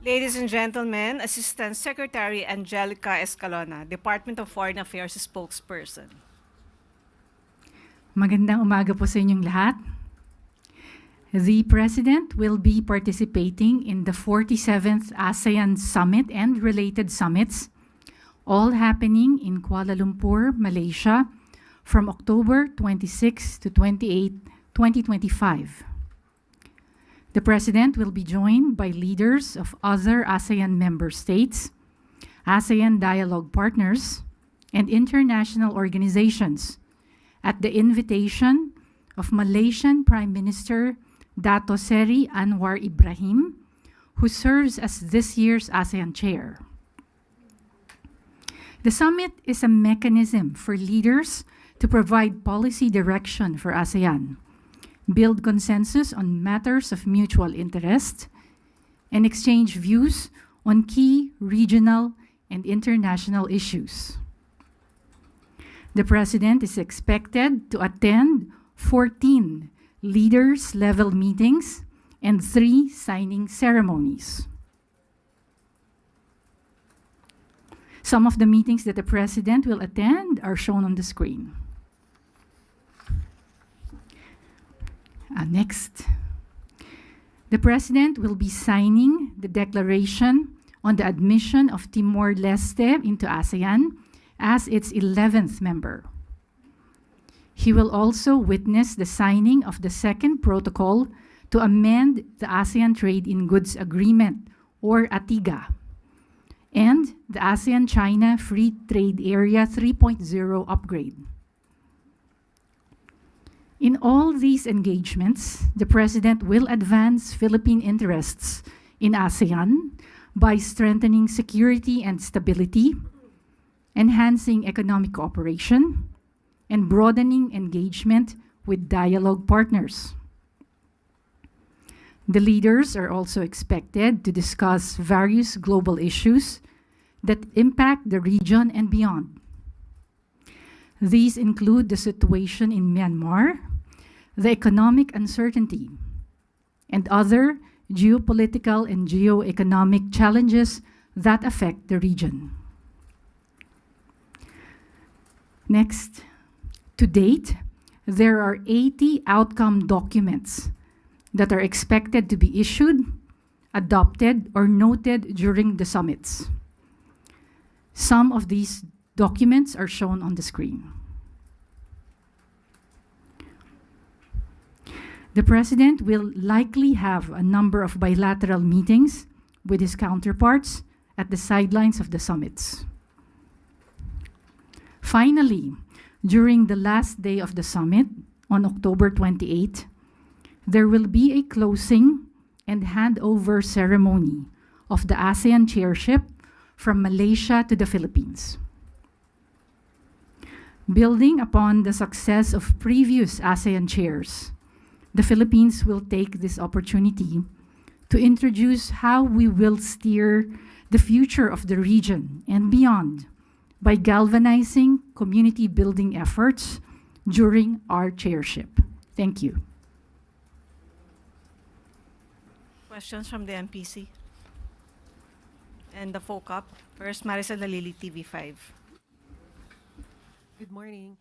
Ladies and gentlemen, Assistant Secretary Angelica Escalona, Department of Foreign Affairs spokesperson. Magandang umaga po sa inyong lahat. The President will be participating in the 47th ASEAN Summit and related summits, all happening in Kuala Lumpur, Malaysia, from October 26 to 28, 2025. The President will be joined by leaders of other ASEAN member states, ASEAN dialogue partners, and international organizations at the invitation of Malaysian Prime Minister Dato Seri Anwar Ibrahim, who serves as this year's ASEAN chair. The summit is a mechanism for leaders to provide policy direction for ASEAN, build consensus on matters of mutual interest, and exchange views on key regional and international issues. The President is expected to attend 14 leaders-level meetings and 3 signing ceremonies. Some of the meetings that the President will attend are shown on the screen. Next, the President will be signing the declaration on the admission of Timor-Leste into ASEAN as its 11th member. He will also witness the signing of the second protocol to amend the ASEAN Trade in Goods Agreement, or ATIGA, and the ASEAN-China Free Trade Area 3.0 upgrade. In all these engagements, the President will advance Philippine interests in ASEAN by strengthening security and stability, enhancing economic cooperation, and broadening engagement with dialogue partners. The leaders are also expected to discuss various global issues that impact the region and beyond. These include the situation in Myanmar, the economic uncertainty, and other geopolitical and geoeconomic challenges that affect the region. Next, to date, there are 80 outcome documents that are expected to be issued, adopted, or noted during the summits. Some of these documents are shown on the screen. The President will likely have a number of bilateral meetings with his counterparts at the sidelines of the summits. Finally, during the last day of the summit, on October 28, there will be a closing and handover ceremony of the ASEAN chairship from Malaysia to the Philippines. Building upon the success of previous ASEAN chairs, the Philippines will take this opportunity to introduce how we will steer the future of the region and beyond by galvanizing community building efforts during our chairship. Thank you. Questions from the MPC? And the FOCAP. First, Maricel Nalili, TV5. Good morning.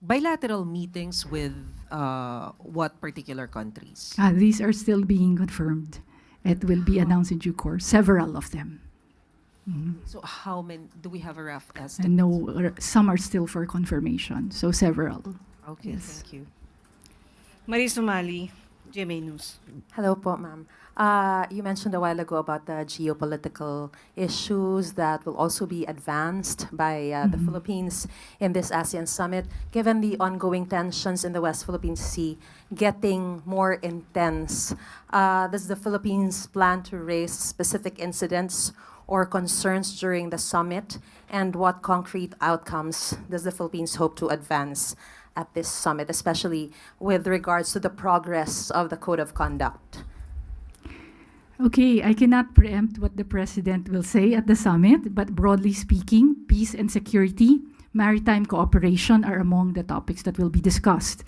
Bilateral meetings with what particular countries? These are still being confirmed. It will be announced in due course, several of them. So how many, do we have a rough estimate? And no, some are still for confirmation, so several. Okay, Yes. thank you. Marie Sumali, GMA News. Hello po, ma'am. You mentioned a while ago about the geopolitical issues that will also be advanced by the Philippines in this ASEAN Summit. Given the ongoing tensions in the West Philippine Sea getting more intense, does the Philippines plan to raise specific incidents or concerns during the summit? And what concrete outcomes does the Philippines hope to advance at this summit, especially with regards to the progress of the Code of Conduct? Okay, I cannot preempt what the President will say at the summit, but broadly speaking, peace and security, maritime cooperation are among the topics that will be discussed.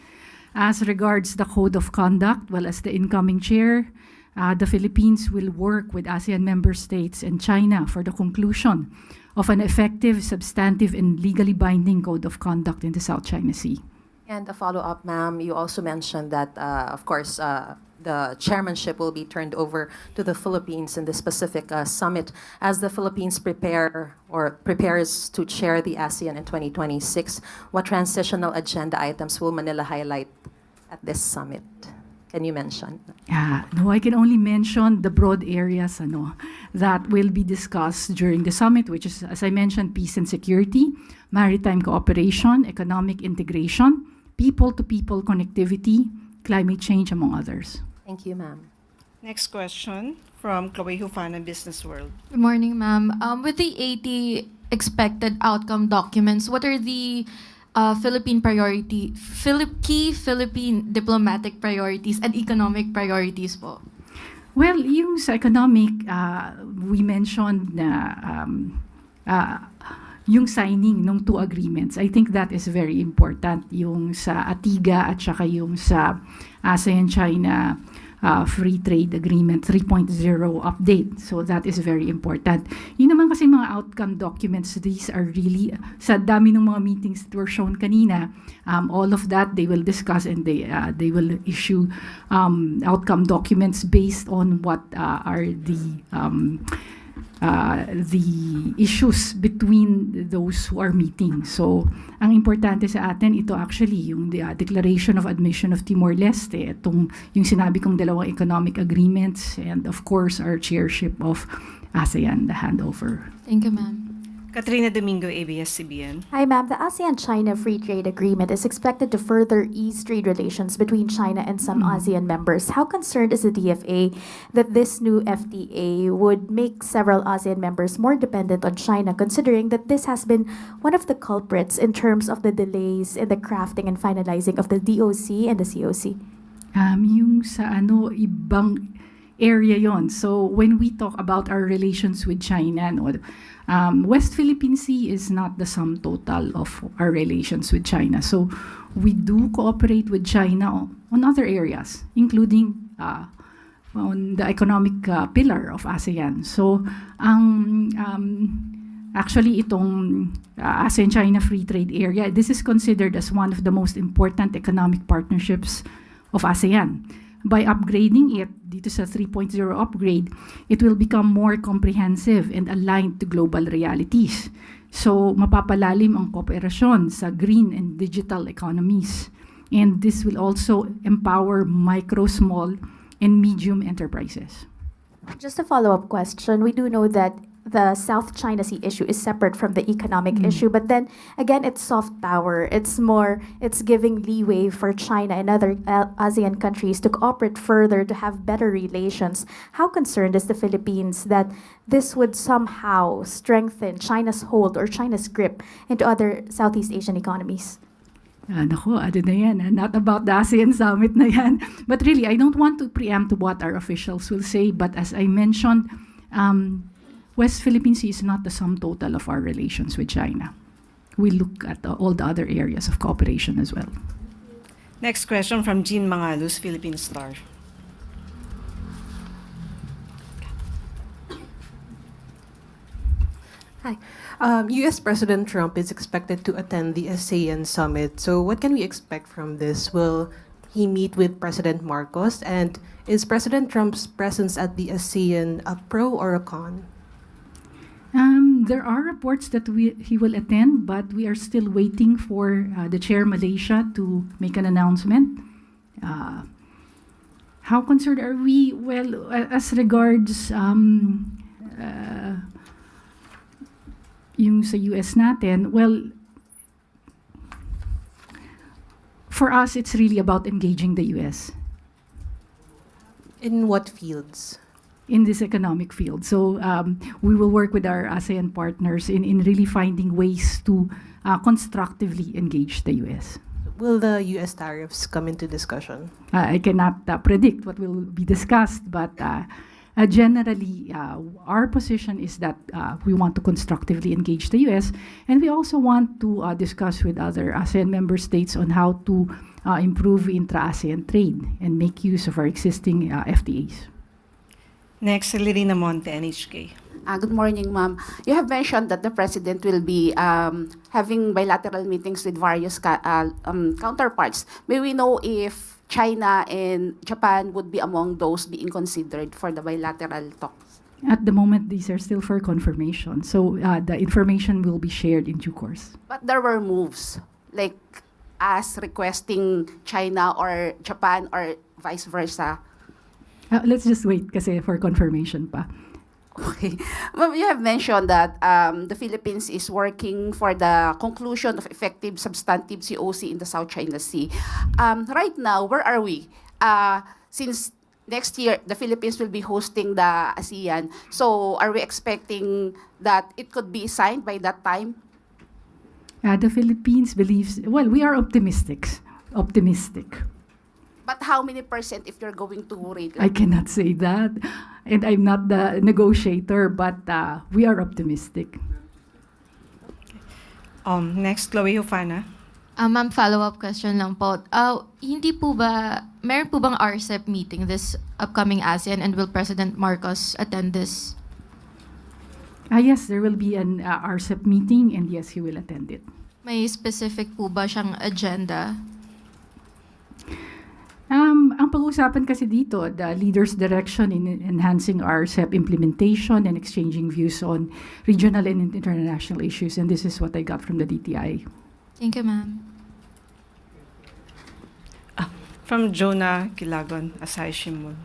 As regards the Code of Conduct, well, as the incoming chair, the Philippines will work with ASEAN member states and China for the conclusion of an effective, substantive, and legally binding code of conduct in the South China Sea. And a follow-up, ma'am, you also mentioned that, of course, the chairmanship will be turned over to the Philippines in this specific summit. As the Philippines prepares to chair the ASEAN in 2026, what transitional agenda items will Manila highlight at this summit? Can you mention? No, I can only mention the broad areas that will be discussed during the summit, which is, as I mentioned, peace and security, maritime cooperation, economic integration, people-to-people connectivity, climate change, among others. Thank you, ma'am. Next question from Chloe Hufana, Business World. Good morning, ma'am. With the 80 expected outcome documents, what are the key Philippine diplomatic priorities and economic priorities po? Well, yung sa economic, we mentioned na yung signing ng 2 agreements. I think that is very important. Yung sa ATIGA at saka yung sa ASEAN-China Free Trade Agreement 3.0 update. So that is very important. Yun naman kasi mga outcome documents, these are really, sa dami ng mga meetings that were shown kanina, all of that they will discuss and they will issue outcome documents based on what are the issues between those who are meeting. So, ang importante sa atin, ito actually, yung Declaration of Admission of Timor-Leste, itong yung sinabi kong 2 economic agreements, and of course, our chairship of ASEAN, the Handover. Thank you, ma'am. Katrina Domingo, ABS-CBN. Hi, ma'am. The ASEAN-China Free Trade Agreement is expected to further ease trade relations between China and some ASEAN members. How concerned is the DFA that this new FTA would make several ASEAN members more dependent on China, considering that this has been one of the culprits in terms of the delays in the crafting and finalizing of the DOC and the COC? Yung sa ibang area yon. So when we talk about our relations with China, West Philippine Sea is not the sum total of our relations with China. So we do cooperate with China on other areas, including on the economic pillar of ASEAN. So actually itong ASEAN-China Free Trade Area, this is considered as one of the most important economic partnerships of ASEAN. By upgrading it, dito sa 3.0 upgrade, it will become more comprehensive and aligned to global realities. So, mapapalalim ang kooperasyon sa green and digital economies. And this will also empower micro, small, and medium enterprises. Just a follow-up question. We do know that the South China Sea issue is separate from the economic issue, but then again, it's soft power. It's giving leeway for China and other ASEAN countries to cooperate further to have better relations. How concerned is the Philippines that this would somehow strengthen China's hold or China's grip into other Southeast Asian economies? Nako, ano na yan, not about the ASEAN Summit na yan. But really, I don't want to preempt what our officials will say, but as I mentioned, West Philippine Sea is not the sum total of our relations with China. We look at all the other areas of cooperation as well. Next question from Jean Mangalus, Philippine Star. Hi. U.S. President Trump is expected to attend the ASEAN Summit. So what can we expect from this? Will he meet with President Marcos? And is President Trump's presence at the ASEAN a pro or a con? There are reports that he will attend, but we are still waiting for the chair Malaysia to make an announcement. How concerned are we? Well, as regards yung sa US natin, well, for us, it's really about engaging the US. In what fields? In this economic field. So we will work with our ASEAN partners in really finding ways to constructively engage the US. Will the U.S. tariffs come into discussion? I cannot predict what will be discussed, but generally, our position is that we want to constructively engage the U.S., and we also want to discuss with other ASEAN member states on how to improve intra-ASEAN trade and make use of our existing FTAs. Next, Lirina Monte, NHK. Good morning, ma'am. You have mentioned that the president will be having bilateral meetings with various counterparts. May we know if China and Japan would be among those being considered for the bilateral talks? At the moment, these are still for confirmation. So the information will be shared in due course. But there were moves, like us requesting China or Japan or vice versa. Let's just wait kasi for confirmation pa. Okay. Ma'am, you have mentioned that the Philippines is working for the conclusion of effective substantive COC in the South China Sea. Right now, where are we? Since next year, the Philippines will be hosting the ASEAN. So are we expecting that it could be signed by that time? The Philippines believes, well, we are optimistic. But how many percent if you're going to rate? I cannot say that. And I'm not the negotiator, but we are optimistic. Next, Chloe Hufana. Ma'am, follow-up question lang po. Hindi po ba, meron po bang RCEP meeting this upcoming ASEAN, and will President Marcos attend this? Yes, there will be an RCEP meeting, and yes, he will attend it. May specific po ba siyang agenda? Ang pag-uusapan kasi dito, the leader's direction in enhancing RCEP implementation and exchanging views on regional and international issues, and this is what I got from the DTI. Thank you, ma'am. From Jonah Kilagon, Asahi Shimbun.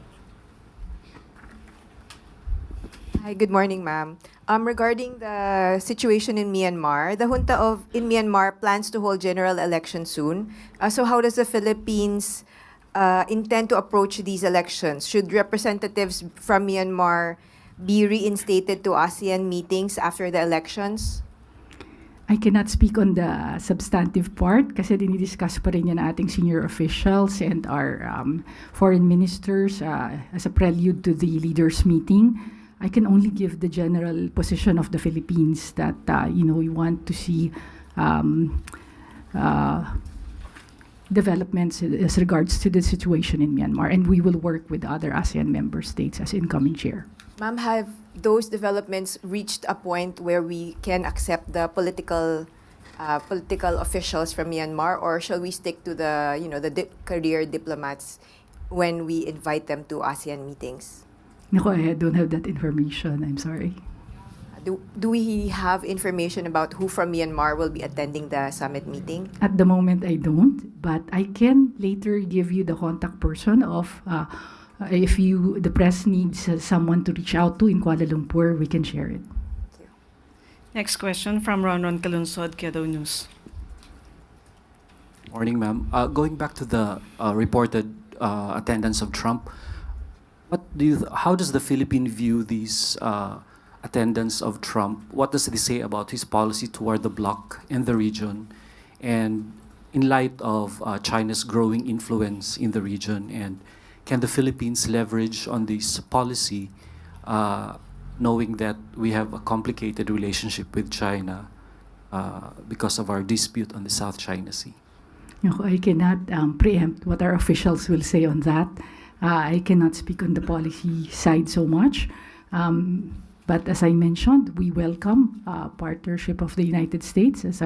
Hi, good morning, ma'am. Regarding the situation in Myanmar, the junta in Myanmar plans to hold general elections soon. So how does the Philippines intend to approach these elections? Should representatives from Myanmar be reinstated to ASEAN meetings after the elections? I cannot speak on the substantive part kasi dinidiscuss pa rin yan ating senior officials and our foreign ministers as a prelude to the leaders meeting. I can only give the general position of the Philippines that, we want to see developments as regards to the situation in Myanmar, and we will work with other ASEAN member states as incoming chair. Ma'am, have those developments reached a point where we can accept the political officials from Myanmar, or shall we stick to the career diplomats when we invite them to ASEAN meetings? Nako, I don't have that information. I'm sorry. Do we have information about who from Myanmar will be attending the summit meeting? At the moment, I don't, but I can later give you the contact person of, if the press needs someone to reach out to in Kuala Lumpur, we can share it. Next question from Ronon Kalunsod, Kyodo News. Morning, ma'am. Going back to the reported attendance of Trump, how does the Philippines view these attendance of Trump? What does it say about his policy toward the bloc and the region? And in light of China's growing influence in the region, and can the Philippines leverage on this policy, knowing that we have a complicated relationship with China because of our dispute on the South China Sea? I cannot preempt what our officials will say on that. I cannot speak on the policy side so much. But as I mentioned, we welcome partnership of the United States as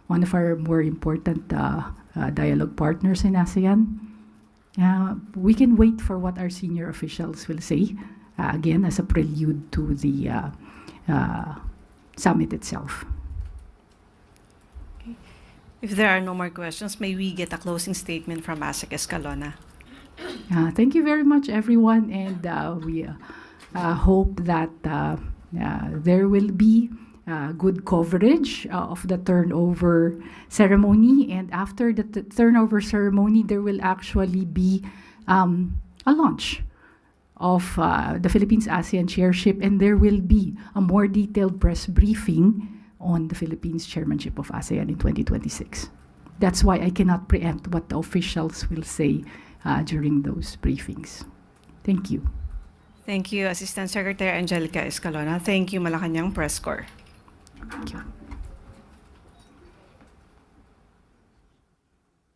one of our more important dialogue partners in ASEAN. We can wait for what our senior officials will say, again, as a prelude to the summit itself. Okay. If there are no more questions, may we get a closing statement from ASEC Escalona? Thank you very much, everyone, and we hope that there will be good coverage of the turnover ceremony, and after the turnover ceremony, there will actually be a launch of the Philippines ASEAN chairship, and there will be a more detailed press briefing on the Philippines chairmanship of ASEAN in 2026. That's why I cannot preempt what the officials will say during those briefings. Thank you. Thank you, Assistant Secretary Angelica Escalona. Thank you, Malacanang Press Corps. Thank you.